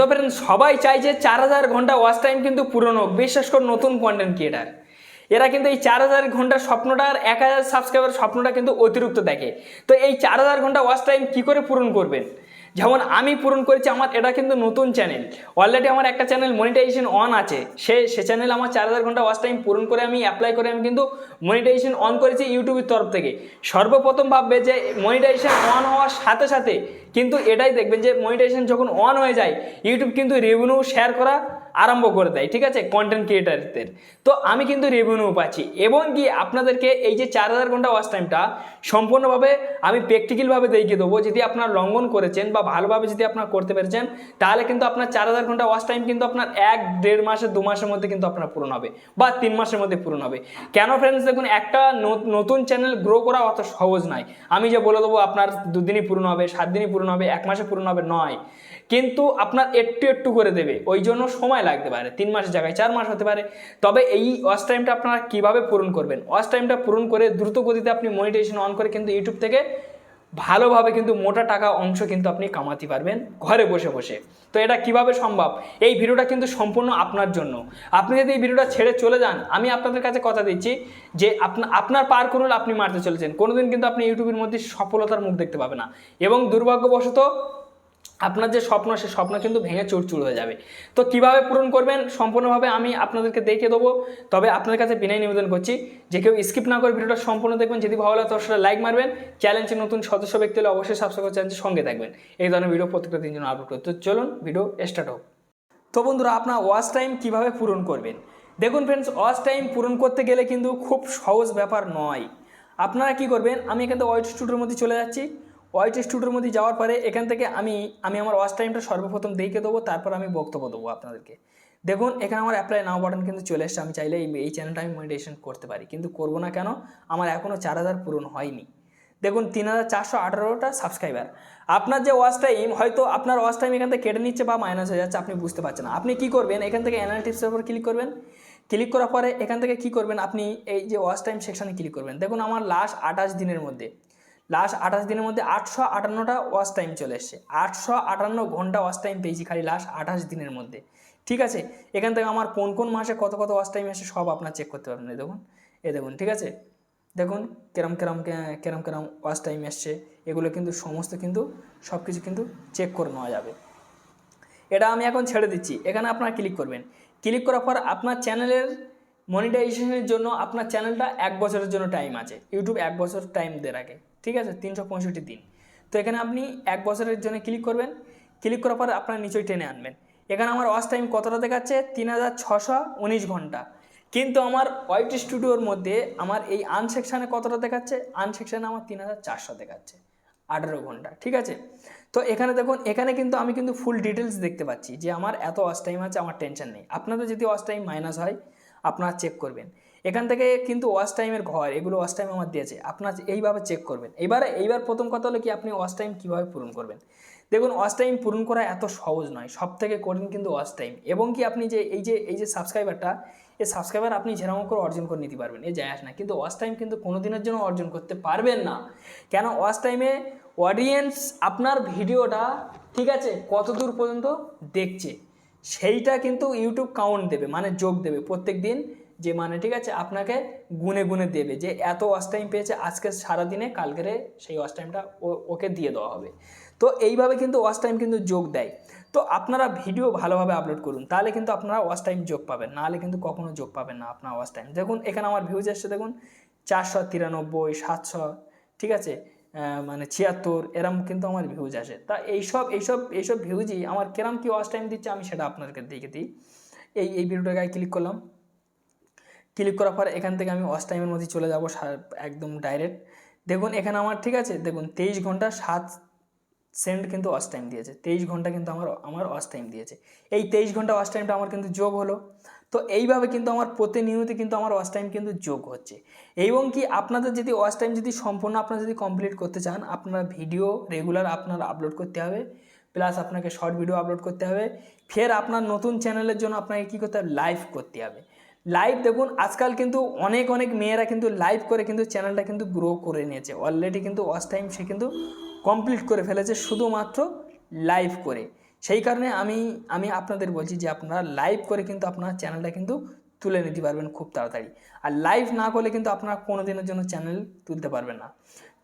তো ফ্রেন্ডস, সবাই চাই যে 4000 ঘন্টা ওয়াচ টাইম কিন্তু পূরণ হোক, বিশেষ করে নতুন কন্টেন্ট ক্রিয়েটার। এরা কিন্তু এই 4000 ঘন্টার স্বপ্নটা আর 1000 সাবস্ক্রাইবার স্বপ্নটা কিন্তু অতিরিক্ত দেখে। তো এই 4000 ঘন্টা ওয়াচ টাইম কী করে পূরণ করবেন? যেমন আমি পূরণ করেছি, আমার এটা কিন্তু নতুন চ্যানেল। অলরেডি আমার একটা চ্যানেল মনিটাইজেশন অন আছে, সে চ্যানেল আমার 4000 ঘন্টা ওয়াচ টাইম পূরণ করে আমি অ্যাপ্লাই করে আমি কিন্তু মনিটাইজেশন অন করেছি ইউটিউবের তরফ থেকে। সর্বপ্রথম ভাববে যে মনিটাইজেশন অন হওয়ার সাথে সাথে কিন্তু এটাই দেখবেন যে মনিটাইজেশন যখন অন হয়ে যায় ইউটিউব কিন্তু রেভিনিউ শেয়ার করা আরম্ভ করে দেয়, ঠিক আছে, কন্টেন্ট ক্রিয়েটারদের। তো আমি কিন্তু রেভিনিউ পাচ্ছি এবং কি আপনাদেরকে এই যে 4000 ঘন্টা ওয়াচ টাইমটা সম্পূর্ণভাবে আমি প্র্যাকটিক্যালভাবে দেখিয়ে দেবো। যদি আপনার লঙ্ঘন করেছেন বা ভালোভাবে যদি আপনার করতে পেরেছেন, তাহলে কিন্তু আপনার 4000 ঘন্টা ওয়াচ টাইম কিন্তু আপনার 1-1.5 মাসে 2 মাসের মধ্যে কিন্তু আপনার পূরণ হবে বা 3 মাসের মধ্যে পূরণ হবে। কেন ফ্রেন্ডস, দেখুন, একটা নতুন চ্যানেল গ্রো করা অত সহজ নয়। আমি যে বলে দেবো আপনার 2 দিনই পূরণ হবে, 7 দিনই পূরণ হবে, 1 মাসে পূরণ হবে, নয়। কিন্তু আপনার একটু একটু করে দেবে, ওই জন্য সময় লাগতে পারে, 3 মাসের জায়গায় 4 মাস হতে পারে। তবে এই ওয়াচ টাইমটা আপনারা কীভাবে পূরণ করবেন? ওয়াচ টাইমটা পূরণ করে দ্রুত গতিতে আপনি মনিটাইজেশন অন করে কিন্তু ইউটিউব থেকে ভালোভাবে কিন্তু মোটা টাকা অংশ কিন্তু আপনি কামাতে পারবেন ঘরে বসে বসে। তো এটা কিভাবে সম্ভব? এই ভিডিওটা কিন্তু সম্পূর্ণ আপনার জন্য। আপনি যদি এই ভিডিওটা ছেড়ে চলে যান, আমি আপনাদের কাছে কথা দিচ্ছি যে আপনার পার করুন আপনি মারতে চলেছেন, কোনোদিন কিন্তু আপনি ইউটিউবের মধ্যে সফলতার মুখ দেখতে পাবেন না এবং দুর্ভাগ্যবশত আপনার যে স্বপ্ন, সে স্বপ্ন কিন্তু ভেঙে চুরচুর হয়ে যাবে। তো কিভাবে পূরণ করবেন সম্পূর্ণভাবে আমি আপনাদেরকে দেখিয়ে দেবো। তবে আপনাদের কাছে বিনয় নিবেদন করছি যে কেউ স্কিপ না করে ভিডিওটা সম্পূর্ণ দেখবেন। যদি ভালো লাগে তো সেটা লাইক মারবেন। চ্যানেলটি নতুন সদস্য ব্যক্তি হলে অবশ্যই সাবস্ক্রাইব করে চ্যানেলটির সঙ্গে থাকবেন। এই ধরনের ভিডিও প্রত্যেকটা দিন জন্য আপলোড করতে। তো চলুন ভিডিও স্টার্ট হোক। তো বন্ধুরা, আপনার ওয়াচ টাইম কিভাবে পূরণ করবেন? দেখুন ফ্রেন্ডস, ওয়াচ টাইম পূরণ করতে গেলে কিন্তু খুব সহজ ব্যাপার নয়। আপনারা কি করবেন, আমি এখান থেকে ওয়াইট স্টুডিওর মধ্যে চলে যাচ্ছি। ওয়াইট স্টুডিওর মধ্যে যাওয়ার পরে এখান থেকে আমি আমার ওয়াচ টাইমটা সর্বপ্রথম দেখিয়ে দেবো, তারপর আমি বক্তব্য দেবো আপনাদেরকে। দেখুন, এখানে আমার অ্যাপ্লাই নাও বাটন কিন্তু চলে এসছে। আমি চাইলে এই চ্যানেলটা আমি মনিটাইজেশন করতে পারি, কিন্তু করবো না। কেন? আমার এখনও 4000 পূরণ হয়নি। দেখুন, 3418টা সাবস্ক্রাইবার। আপনার যে ওয়াচ টাইম, হয়তো আপনার ওয়াচ টাইম এখান থেকে কেটে নিচ্ছে বা মাইনাস হয়ে যাচ্ছে, আপনি বুঝতে পারছেন না। আপনি কি করবেন, এখান থেকে অ্যানালিটিক্সের উপর ক্লিক করবেন। ক্লিক করার পরে এখান থেকে কি করবেন, আপনি এই যে ওয়াচ টাইম সেকশানে ক্লিক করবেন। দেখুন, আমার লাস্ট 28 দিনের মধ্যে 858টা ওয়াচ টাইম চলে এসছে। 858 ঘন্টা ওয়াচ টাইম পেয়েছি খালি লাস্ট 28 দিনের মধ্যে, ঠিক আছে। এখান থেকে আমার কোন কোন মাসে কত কত ওয়াচ টাইম এসে সব আপনার চেক করতে পারবেন। দেখুন, ঠিক আছে। দেখুন কেরম ওয়াচ টাইম এসছে, এগুলো কিন্তু সমস্ত কিন্তু সব কিছু কিন্তু চেক করে নেওয়া যাবে। এটা আমি এখন ছেড়ে দিচ্ছি। এখানে আপনারা ক্লিক করবেন। ক্লিক করার পর আপনার চ্যানেলের মনিটাইজেশনের জন্য আপনার চ্যানেলটা 1 বছরের জন্য টাইম আছে। ইউটিউব 1 বছর টাইম দিয়ে রাখে, ঠিক আছে, 365 দিন। তো এখানে আপনি 1 বছরের জন্য ক্লিক করবেন। ক্লিক করার পর আপনার নিচেই টেনে আনবেন। এখানে আমার ওয়াচ টাইম কতটা দেখাচ্ছে? 3619 ঘন্টা। কিন্তু আমার ওয়াইট স্টুডিওর মধ্যে আমার এই আনসেকশানে কতটা দেখাচ্ছে? আনসেকশানে আমার 3400 দেখাচ্ছে, 18 ঘন্টা, ঠিক আছে। তো এখানে দেখুন, এখানে কিন্তু আমি কিন্তু ফুল ডিটেলস দেখতে পাচ্ছি যে আমার এত ওয়াচ টাইম আছে, আমার টেনশন নেই। আপনাদের যদি ওয়াচ টাইম মাইনাস হয় আপনারা চেক করবেন। এখান থেকে কিন্তু ওয়াচ টাইমের ঘর, এগুলো ওয়াচ টাইম আমার দিয়েছে, আপনার এইভাবে চেক করবেন। এইবার প্রথম কথা হলো কি, আপনি ওয়াচ টাইম কীভাবে পূরণ করবেন? দেখুন, ওয়াচ টাইম পূরণ করা এত সহজ নয়, সব থেকে কঠিন কিন্তু ওয়াচ টাইম। এবং কি আপনি যে এই যে সাবস্ক্রাইবারটা, এই সাবস্ক্রাইবার আপনি যেরকম করে অর্জন করে নিতে পারবেন, এ যায় আসে না। কিন্তু ওয়াচ টাইম কিন্তু কোনো দিনের জন্য অর্জন করতে পারবেন না। কেন? ওয়াচ টাইমে অডিয়েন্স আপনার ভিডিওটা, ঠিক আছে, কত দূর পর্যন্ত দেখছে সেইটা কিন্তু ইউটিউব কাউন্ট দেবে, মানে যোগ দেবে প্রত্যেক দিন, যে মানে, ঠিক আছে, আপনাকে গুনে গুনে দেবে যে এত ওয়াচ টাইম পেয়েছে আজকে সারাদিনে, কালকের সেই ওয়াচ টাইমটা ওকে দিয়ে দেওয়া হবে। তো এইভাবে কিন্তু ওয়াচ টাইম কিন্তু যোগ দেয়। তো আপনারা ভিডিও ভালোভাবে আপলোড করুন, তাহলে কিন্তু আপনারা ওয়াচ টাইম যোগ পাবেন, নাহলে কিন্তু কখনো যোগ পাবেন না আপনার ওয়াচ টাইম। দেখুন, এখানে আমার ভিউজ এসছে, দেখুন 493, 700, ঠিক আছে, মানে 76, এরম কিন্তু আমার ভিউজ আসে। তা এইসব ভিউজই আমার কেরম কি ওয়াচ টাইম দিচ্ছে আমি সেটা আপনাদেরকে দেখে দিই। এই ভিডিওটার গায়ে ক্লিক করলাম। ক্লিক করার পর এখান থেকে আমি ওয়াচ টাইমের মধ্যে চলে যাব একদম ডাইরেক্ট। দেখুন, এখানে আমার, ঠিক আছে, দেখুন 23 ঘন্টা 7 সেকেন্ড কিন্তু ওয়াচ টাইম দিয়েছে। 23 ঘন্টা কিন্তু আমার ওয়াচ টাইম দিয়েছে। এই 23 ঘন্টা ওয়াচ টাইমটা আমার কিন্তু যোগ হলো। তো এইভাবে কিন্তু আমার প্রতিনিয়ত কিন্তু আমার ওয়াচ টাইম কিন্তু যোগ হচ্ছে। এবং কি আপনাদের যদি ওয়াচ টাইম যদি সম্পূর্ণ আপনারা যদি কমপ্লিট করতে চান, আপনারা ভিডিও রেগুলার আপনার আপলোড করতে হবে, প্লাস আপনাকে শর্ট ভিডিও আপলোড করতে হবে। ফের আপনার নতুন চ্যানেলের জন্য আপনাকে কী করতে হবে? লাইভ করতে হবে। লাইভ, দেখুন, আজকাল কিন্তু অনেক মেয়েরা কিন্তু লাইভ করে কিন্তু চ্যানেলটা কিন্তু গ্রো করে নিয়েছে। অলরেডি কিন্তু ওয়াচ টাইম সে কিন্তু কমপ্লিট করে ফেলেছে শুধুমাত্র লাইভ করে। সেই কারণে আমি আপনাদের বলছি যে আপনারা লাইভ করে কিন্তু আপনার চ্যানেলটা কিন্তু তুলে নিতে পারবেন খুব তাড়াতাড়ি। আর লাইভ না করলে কিন্তু আপনারা কোনো দিনের জন্য চ্যানেল তুলতে পারবেন না।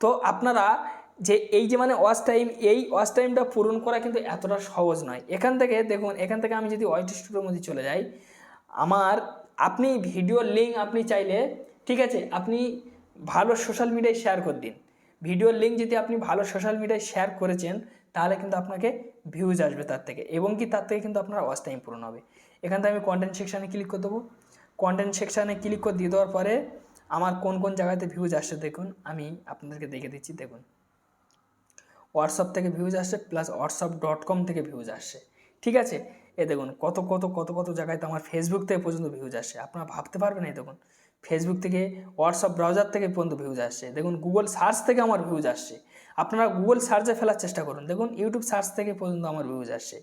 তো আপনারা যে এই যে মানে ওয়াচ টাইম, এই ওয়াচ টাইমটা পূরণ করা কিন্তু এতটা সহজ নয়। এখান থেকে দেখুন, এখান থেকে আমি যদি ওয়াইটি স্টুডিওর মধ্যে চলে যাই, আপনি ভিডিওর লিঙ্ক আপনি চাইলে, ঠিক আছে, আপনি ভালো সোশ্যাল মিডিয়ায় শেয়ার করে দিন। ভিডিওর লিঙ্ক যদি আপনি ভালো সোশ্যাল মিডিয়ায় শেয়ার করেছেন, তাহলে কিন্তু আপনাকে ভিউজ আসবে তার থেকে, এবং কি তার থেকে কিন্তু আপনার ওয়াচ টাইম পূরণ হবে। এখান থেকে আমি কন্টেন্ট সেকশানে ক্লিক করে দেবো। কন্টেন্ট সেকশানে ক্লিক করে দিয়ে দেওয়ার পরে আমার কোন কোন জায়গাতে ভিউজ আসছে দেখুন, আমি আপনাদেরকে দেখে দিচ্ছি। দেখুন, হোয়াটসঅ্যাপ থেকে ভিউজ আসছে, প্লাস whatsapp.com থেকে ভিউজ আসছে, ঠিক আছে। দেখুন কত কত কত কত জায়গায় তো আমার ফেসবুক থেকে পর্যন্ত ভিউজ আসছে, আপনারা ভাবতে পারবেন। দেখুন ফেসবুক থেকে, হোয়াটসঅ্যাপ ব্রাউজার থেকে পর্যন্ত ভিউজ আসছে। দেখুন গুগল সার্চ থেকে আমার ভিউজ আসছে। আপনারা গুগল সার্চে ফেলার চেষ্টা করুন, দেখুন ইউটিউব সার্চ থেকে পর্যন্ত আমার ভিউজ আসছে।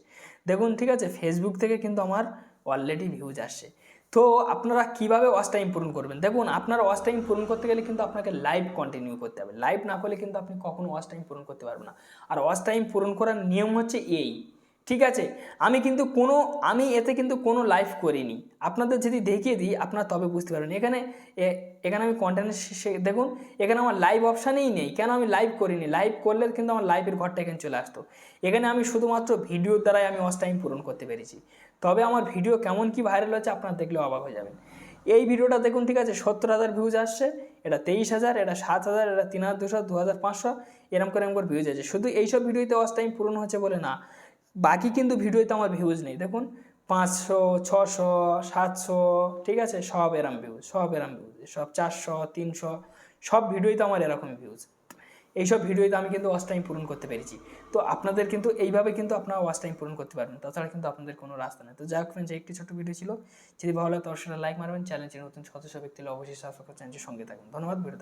দেখুন, ঠিক আছে, ফেসবুক থেকে কিন্তু আমার অলরেডি ভিউজ আসছে। তো আপনারা কীভাবে ওয়াচ টাইম পূরণ করবেন? দেখুন, আপনারা ওয়াচ টাইম পূরণ করতে গেলে কিন্তু আপনাকে লাইভ কন্টিনিউ করতে হবে। লাইভ না করলে কিন্তু আপনি কখনো ওয়াচ টাইম পূরণ করতে পারবেন না। আর ওয়াচ টাইম পূরণ করার নিয়ম হচ্ছে এই, ঠিক আছে। আমি এতে কিন্তু কোনো লাইভ করিনি, আপনাদের যদি দেখিয়ে দিই আপনারা তবে বুঝতে পারবেন। এখানে আমি কন্টেন্ট দেখুন, এখানে আমার লাইভ অপশানেই নেই। কেন আমি লাইভ করিনি? লাইভ করলে কিন্তু আমার লাইভের ঘরটা এখানে চলে আসতো। এখানে আমি শুধুমাত্র ভিডিওর দ্বারাই আমি ওয়াচ টাইম পূরণ করতে পেরেছি। তবে আমার ভিডিও কেমন কি ভাইরাল হচ্ছে আপনারা দেখলেও অবাক হয়ে যাবেন। এই ভিডিওটা দেখুন, ঠিক আছে, 70,000 ভিউজ আসছে, এটা 23,000, এটা 7,000, এটা 3,200, 2,500, এরকম করে ভিউজ আছে। শুধু এইসব ভিডিওতে ওয়াচ টাইম পূরণ হচ্ছে বলে না, বাকি কিন্তু ভিডিওতে আমার ভিউজ নেই। দেখুন 500, 600, 700, ঠিক আছে, সব এরম ভিউজ, সব 400, 300, সব ভিডিওতে আমার এরকম ভিউজ। এইসব ভিডিওতে আমি কিন্তু ওয়াচ টাইম পূরণ করতে পেরেছি। তো আপনাদের কিন্তু এইভাবে কিন্তু আপনারা ওয়াচ টাইম পূরণ করতে পারবেন, তাছাড়া কিন্তু আপনাদের কোনো রাস্তা নেই। তো যাই হোক ফ্রেন্ডস, একটি ছোট্ট ভিডিও ছিল, যদি ভালো লাগে তো অবশ্যই লাইক মারবেন। চ্যানেলটি নতুন সদস্য ব্যক্তি হলে অবশ্যই সাবস্ক্রাইব করে চ্যানেলটির সঙ্গে থাকবেন। ধন্যবাদ। ভিডিও